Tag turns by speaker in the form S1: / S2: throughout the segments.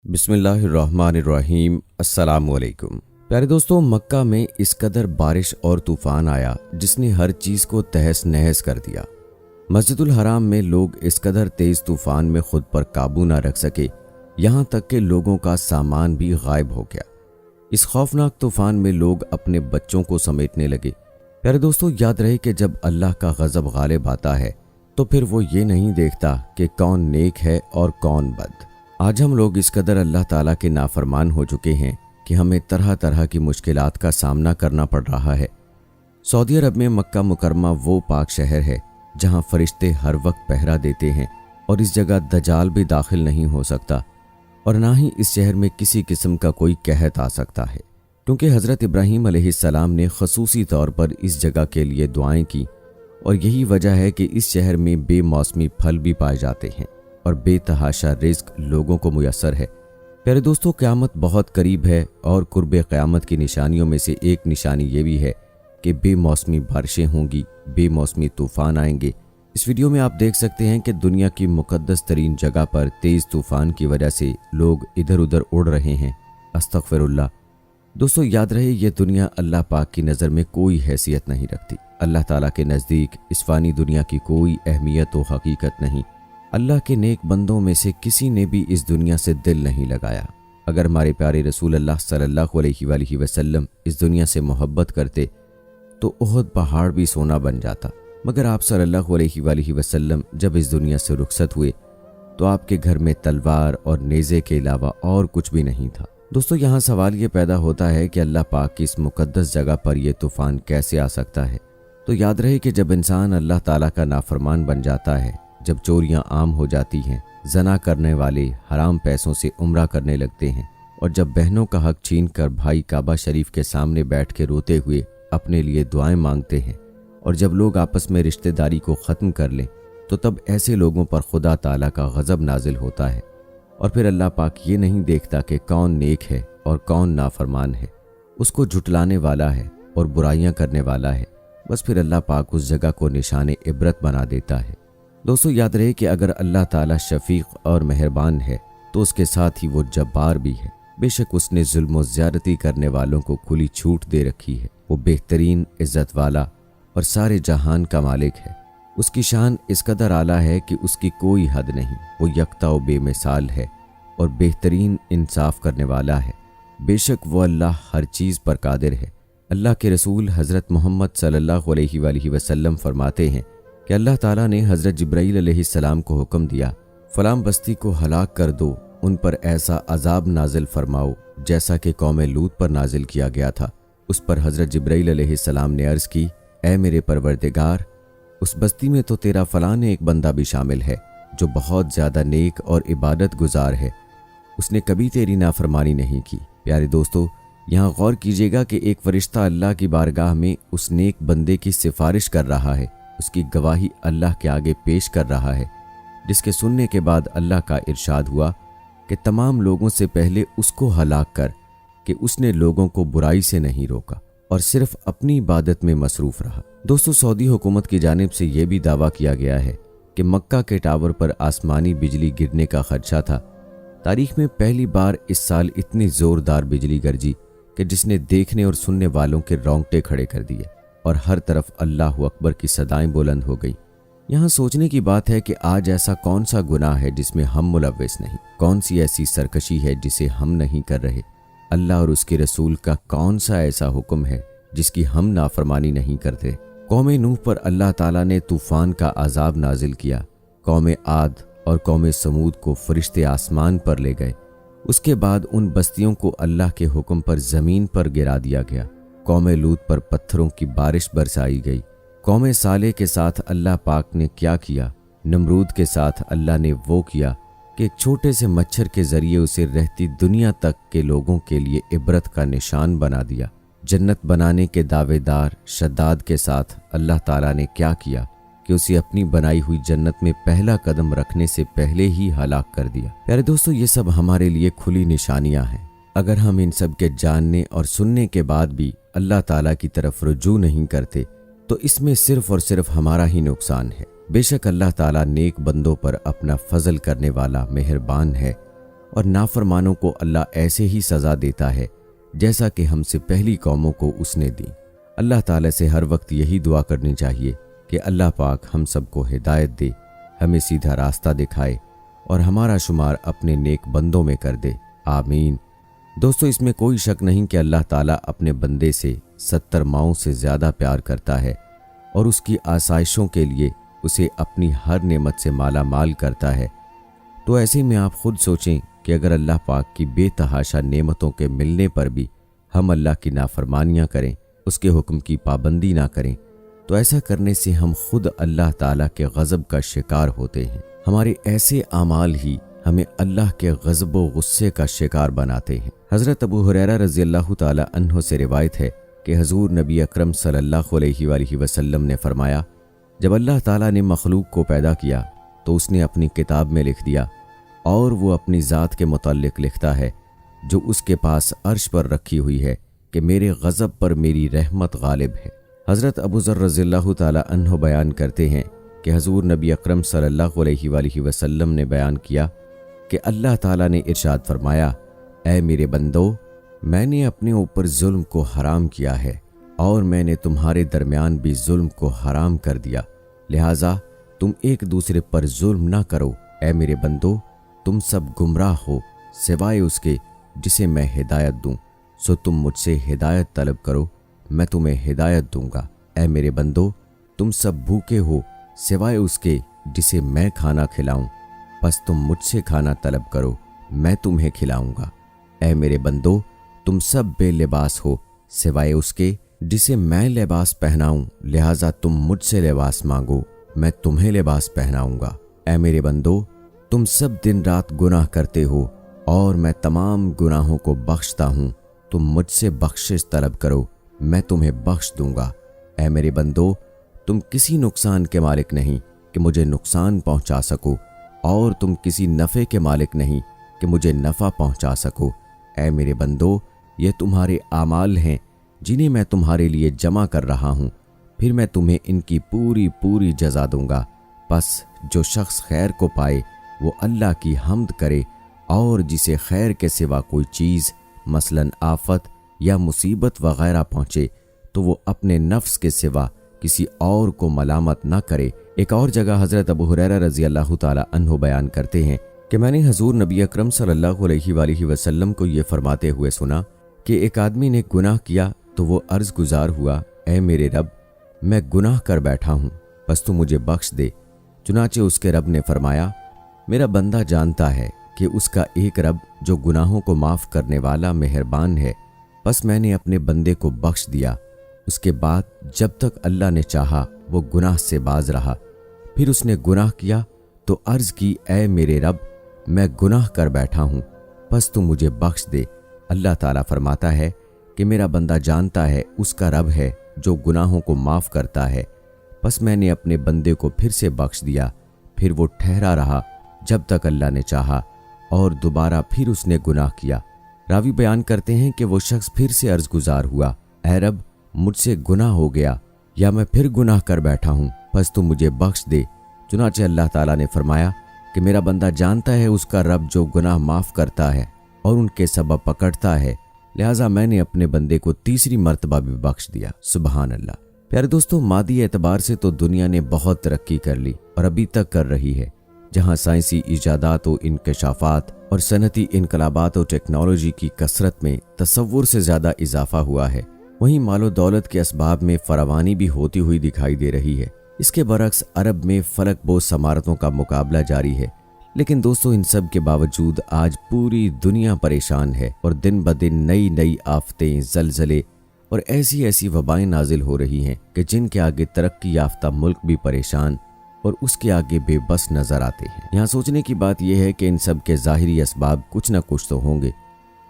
S1: बिस्मिल्लाहिर्रहमानिर्रहीम। अस्सलाम वालेकुम। प्यारे दोस्तों, मक्का में इस कदर बारिश और तूफान आया जिसने हर चीज़ को तहस नहस कर दिया। मस्जिदुल हराम में लोग इस कदर तेज़ तूफान में खुद पर काबू ना रख सके, यहाँ तक कि लोगों का सामान भी गायब हो गया। इस खौफनाक तूफान में लोग अपने बच्चों को समेटने लगे। प्यारे दोस्तों, याद रहे कि जब अल्लाह का गज़ब गालिब आता है तो फिर वो ये नहीं देखता कि कौन नेक है और कौन बद। आज हम लोग इस कदर अल्लाह ताला के नाफरमान हो चुके हैं कि हमें तरह तरह की मुश्किलात का सामना करना पड़ रहा है। सऊदी अरब में मक्का मुकरमा वो पाक शहर है जहां फरिश्ते हर वक्त पहरा देते हैं और इस जगह दजाल भी दाखिल नहीं हो सकता और ना ही इस शहर में किसी किस्म का कोई कहत आ सकता है, क्योंकि हज़रत इब्राहीम अलैहिस्सलाम ने खसूसी तौर पर इस जगह के लिए दुआएं की और यही वजह है कि इस शहर में बेमौसमी फल भी पाए जाते हैं और बेतहाशा रिज़्क लोगों को मुयस्सर है। प्यारे दोस्तों, क़यामत बहुत करीब है और कुर्बे क़यामत की निशानियों में से एक निशानी ये भी है कि बेमौसमी बारिशें होंगी, बेमौसमी तूफ़ान आएंगे। इस वीडियो में आप देख सकते हैं कि दुनिया की मुक़द्दस तरीन जगह पर तेज़ तूफ़ान की वजह से लोग इधर उधर उड़ रहे हैं। अस्तग़फ़िरुल्लाह। दोस्तों, याद रहे ये दुनिया अल्लाह पाक की नज़र में कोई हैसियत नहीं रखती। अल्लाह ताला के नज़दीक इस फ़ानी दुनिया की कोई अहमियत व हकीकत नहीं। अल्लाह के नेक बंदों में से किसी ने भी इस दुनिया से दिल नहीं लगाया। अगर हमारे प्यारे रसूल अल्लाह सल्लल्लाहु अलैहि वसल्लम इस दुनिया से मोहब्बत करते तो उहद पहाड़ भी सोना बन जाता, मगर आप सल्लल्लाहु अलैहि वसल्लम जब इस दुनिया से रुखसत हुए तो आपके घर में तलवार और नेज़े के अलावा और कुछ भी नहीं था। दोस्तों, यहाँ सवाल ये पैदा होता है कि अल्लाह पाक की इस मुक़द्दस जगह पर यह तूफ़ान कैसे आ सकता है। तो याद रहे कि जब इंसान अल्लाह ताला का नाफरमान बन जाता है, जब चोरियां आम हो जाती हैं, जना करने वाले हराम पैसों से उम्रा करने लगते हैं और जब बहनों का हक छीन कर भाई काबा शरीफ के सामने बैठ के रोते हुए अपने लिए दुआएं मांगते हैं और जब लोग आपस में रिश्तेदारी को ख़त्म कर लें, तो तब ऐसे लोगों पर खुदा ताला का गज़ब नाजिल होता है और फिर अल्लाह पाक ये नहीं देखता कि कौन नेक है और कौन नाफरमान है, उसको झुटलाने वाला है और बुराइयां करने वाला है। बस फिर अल्लाह पाक उस जगह को निशाने इबरत बना देता है। दोस्तों, याद रहे कि अगर अल्लाह ताला शफीक और मेहरबान है तो उसके साथ ही वो जब्बार भी है। बेशक उसने जुल्म और ज़्यादती करने वालों को खुली छूट दे रखी है। वो बेहतरीन, इज़्ज़त वाला और सारे जहान का मालिक है। उसकी शान इस कदर आला है कि उसकी कोई हद नहीं। वो यकता व बेमिसाल है और बेहतरीन इंसाफ करने वाला है। बेशक वो अल्लाह हर चीज़ पर कादिर है। अल्लाह के रसूल हज़रत मोहम्मद सल्लल्लाहु अलैहि वसल्लम फरमाते हैं कि अल्लाह ताला ने हज़रत जिब्राईल अलैहिस्सलाम को हुक्म दिया, फ़लाँ बस्ती को हलाक कर दो, उन पर ऐसा अजाब नाजिल फरमाओ जैसा कि कौम लूत पर नाजिल किया गया था। उस पर हज़रत जिब्राईल अलैहिस्सलाम ने अर्ज़ की, ऐ मेरे परवरदिगार, उस बस्ती में तो तेरा फ़लाँ एक बंदा भी शामिल है जो बहुत ज़्यादा नेक और इबादत गुजार है, उसने कभी तेरी नाफरमानी नहीं की। प्यारे दोस्तों, यहाँ गौर कीजिएगा कि एक फरिश्ता अल्लाह की बारगाह में उस नेक बंदे की सिफारिश कर रहा है, उसकी गवाही अल्लाह के आगे पेश कर रहा है, जिसके सुनने के बाद अल्लाह का इरशाद हुआ कि तमाम लोगों से पहले उसको हलाक कर कि उसने लोगों को बुराई से नहीं रोका और सिर्फ अपनी इबादत में मसरूफ़ रहा। दोस्तों, सऊदी हुकूमत की जानिब से यह भी दावा किया गया है कि मक्का के टावर पर आसमानी बिजली गिरने का खदशा था। तारीख में पहली बार इस साल इतनी ज़ोरदार बिजली गरजी कि जिसने देखने और सुनने वालों के रोंगटे खड़े कर दिए और हर तरफ अल्लाह अकबर की सदाएं बुलंद हो गई। यहाँ सोचने की बात है कि आज ऐसा कौन सा गुनाह है जिसमें हम मुलव्विस नहीं, कौन सी ऐसी सरकशी है जिसे हम नहीं कर रहे। अल्लाह और उसके रसूल का कौन सा ऐसा हुक्म है जिसकी हम नाफरमानी नहीं करते। कौम नूह पर अल्लाह ताला ने तूफ़ान का अजाब नाजिल किया। कौम आद और कौम समूद को फरिश्ते आसमान पर ले गए। उसके बाद उन बस्तियों को अल्लाह के हुक्म पर ज़मीन पर गिरा दिया गया। कौम लूत पर पत्थरों की बारिश बरसाई गई। कौम साले के साथ अल्लाह पाक ने क्या किया? नमरूद के साथ अल्लाह ने वो किया कि एक छोटे से मच्छर के ज़रिए उसे रहती दुनिया तक के लोगों के लिए इबरत का निशान बना दिया। जन्नत बनाने के दावेदार शद्दाद के साथ अल्लाह ताला ने क्या किया कि उसे अपनी बनाई हुई जन्नत में पहला कदम रखने से पहले ही हलाक कर दिया। प्यारे दोस्तों, ये सब हमारे लिए खुली निशानियां हैं। अगर हम इन सब के जानने और सुनने के बाद भी अल्लाह ताला की तरफ रुजू नहीं करते तो इसमें सिर्फ और सिर्फ हमारा ही नुकसान है। बेशक अल्लाह ताला नेक बंदों पर अपना फजल करने वाला मेहरबान है اور نافرمانوں کو اللہ ایسے ہی سزا دیتا ہے جیسا کہ ہم سے پہلی قوموں کو اس نے دی۔ اللہ تعالیٰ سے ہر وقت یہی دعا کرنی چاہیے کہ اللہ پاک ہم سب کو ہدایت دے، ہمیں سیدھا راستہ دکھائے اور ہمارا شمار اپنے نیک بندوں میں کر دے، آمین۔ دوستو، اس میں کوئی شک نہیں کہ اللہ تعالیٰ اپنے بندے سے 70 ماؤں سے زیادہ پیار کرتا ہے اور اس کی آسائشوں کے لیے اسے اپنی ہر نعمت سے مالا مال کرتا ہے۔ تو ایسے میں آپ خود سوچیں کہ اگر اللہ پاک کی بے تحاشا نعمتوں کے ملنے پر بھی ہم اللہ کی نافرمانیاں کریں، اس کے حکم کی پابندی نہ کریں، تو ایسا کرنے سے ہم خود اللہ تعالیٰ کے غضب کا شکار ہوتے ہیں۔ ہمارے ایسے اعمال ہی ہمیں اللہ کے غضب و غصے کا شکار بناتے ہیں۔ حضرت ابو ہریرہ رضی اللہ تعالیٰ عنہ سے روایت ہے کہ حضور نبی اکرم صلی اللہ علیہ وآلہ وسلم نے فرمایا، جب اللہ تعالیٰ نے مخلوق کو پیدا کیا تو اس نے اپنی کتاب میں لکھ دیا، اور وہ اپنی ذات کے متعلق لکھتا ہے جو اس کے پاس عرش پر رکھی ہوئی ہے کہ میرے غضب پر میری رحمت غالب ہے۔ حضرت ابو ذر رضی اللہ تعالیٰ عنہ بیان کرتے ہیں کہ حضور نبی اکرم صلی اللہ علیہ وآلہ وسلم نے بیان کیا کہ اللہ تعالیٰ نے ارشاد فرمایا، اے میرے بندو، میں نے اپنے اوپر ظلم کو حرام کیا ہے اور میں نے تمہارے درمیان بھی ظلم کو حرام کر دیا، لہٰذا تم ایک دوسرے پر ظلم نہ کرو۔ اے میرے بندو، تم سب گمراہ ہو سوائے اس کے جسے میں ہدایت دوں، سو تم مجھ سے ہدایت طلب کرو، میں تمہیں ہدایت دوں گا۔ اے میرے بندو، تم سب بھوکے ہو سوائے اس کے جسے میں کھانا کھلاؤں، پس تم مجھ سے کھانا طلب کرو، میں تمہیں کھلاؤں گا۔ اے میرے بندو، تم سب بے لباس ہو سوائے اس کے جسے میں لباس پہناؤں، لہٰذا تم مجھ سے لباس مانگو، میں تمہیں لباس پہناؤں گا۔ اے میرے بندو، تم سب دن رات گناہ کرتے ہو اور میں تمام گناہوں کو بخشتا ہوں، تم مجھ سے بخشش طلب کرو، میں تمہیں بخش دوں گا۔ اے میرے بندو، تم کسی نقصان کے مالک نہیں کہ مجھے نقصان پہنچا سکو، اور تم کسی نفع کے مالک نہیں کہ مجھے نفع پہنچا سکو۔ اے میرے بندو، یہ تمہارے اعمال ہیں جنہیں میں تمہارے لیے جمع کر رہا ہوں، پھر میں تمہیں ان کی پوری جزا دوں گا۔ پس جو شخص خیر کو پائے وہ اللہ کی حمد کرے، اور جسے خیر کے سوا کوئی چیز مثلاً آفت یا مصیبت وغیرہ پہنچے تو وہ اپنے نفس کے سوا کسی اور کو ملامت نہ کرے۔ ایک اور جگہ حضرت ابو ہریرہ رضی اللہ تعالیٰ عنہ بیان کرتے ہیں کہ میں نے حضور نبی اکرم صلی اللہ علیہ وآلہ وسلم کو یہ فرماتے ہوئے سنا کہ ایک آدمی نے گناہ کیا تو وہ عرض گزار ہوا، اے میرے رب، میں گناہ کر بیٹھا ہوں، بس تو مجھے بخش دے۔ چنانچہ اس کے رب نے فرمایا، میرا بندہ جانتا ہے کہ اس کا ایک رب جو گناہوں کو معاف کرنے والا مہربان ہے، بس میں نے اپنے بندے کو بخش دیا۔ اس کے بعد جب تک اللہ نے چاہا وہ گناہ سے باز رہا، پھر اس نے گناہ کیا تو عرض کی، اے میرے رب، میں گناہ کر بیٹھا ہوں، بس تو مجھے بخش دے۔ اللہ تعالیٰ فرماتا ہے کہ میرا بندہ جانتا ہے اس کا رب ہے جو گناہوں کو معاف کرتا ہے، بس میں نے اپنے بندے کو پھر سے بخش دیا۔ پھر وہ ٹھہرا رہا جب تک اللہ نے چاہا، اور دوبارہ پھر اس نے گناہ کیا۔ راوی بیان کرتے ہیں کہ وہ شخص پھر سے عرض گزار ہوا، اے رب، مجھ سے گناہ ہو گیا، یا میں پھر گناہ کر بیٹھا ہوں، بس تو مجھے بخش دے۔ چنانچہ اللہ تعالیٰ نے فرمایا کہ میرا بندہ جانتا ہے اس کا رب جو گناہ معاف کرتا ہے اور ان کے سبب پکڑتا ہے، لہٰذا میں نے اپنے بندے کو تیسری مرتبہ بھی بخش دیا۔ سبحان اللہ۔ پیارے دوستو، مادی اعتبار سے تو دنیا نے بہت ترقی کر لی اور ابھی تک کر رہی ہے۔ جہاں سائنسی ایجادات و انکشافات اور صنعتی انقلابات و ٹیکنالوجی کی کثرت میں تصور سے زیادہ اضافہ ہوا ہے، وہیں مال و دولت کے اسباب میں فراوانی بھی ہوتی ہوئی دکھائی دے رہی ہے۔ اس کے برعکس عرب میں فلک بوس عمارتوں کا مقابلہ جاری ہے۔ لیکن دوستو، ان سب کے باوجود آج پوری دنیا پریشان ہے اور دن بدن نئی آفتیں، زلزلے اور ایسی وبائیں نازل ہو رہی ہیں کہ جن کے آگے ترقی یافتہ ملک بھی پریشان اور اس کے آگے بے بس نظر آتے ہیں۔ یہاں سوچنے کی بات یہ ہے کہ ان سب کے ظاہری اسباب کچھ نہ کچھ تو ہوں گے،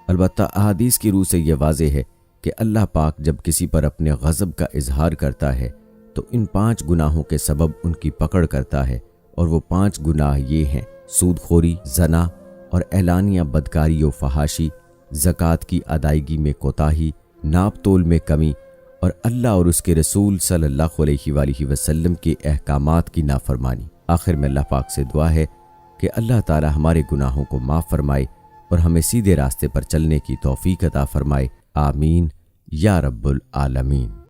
S1: البتہ احادیث کی روح سے یہ واضح ہے کہ اللہ پاک جب کسی پر اپنے غضب کا اظہار کرتا ہے تو ان 5 گناہوں کے سبب ان کی پکڑ کرتا ہے، اور وہ 5 گناہ یہ ہیں: سود خوری، زنا اور اعلانیہ بدکاری و فحاشی، زکوٰۃ کی ادائیگی میں کوتاہی، ناپ تول میں کمی، اور اللہ اور اس کے رسول صلی اللہ علیہ وآلہ وسلم کے احکامات کی نافرمانی۔ آخر میں اللہ پاک سے دعا ہے کہ اللہ تعالی ہمارے گناہوں کو معاف فرمائے और हमें सीधे रास्ते पर चलने की तौफीक अता फरमाए। आमीन या रब्बुल आलमीन।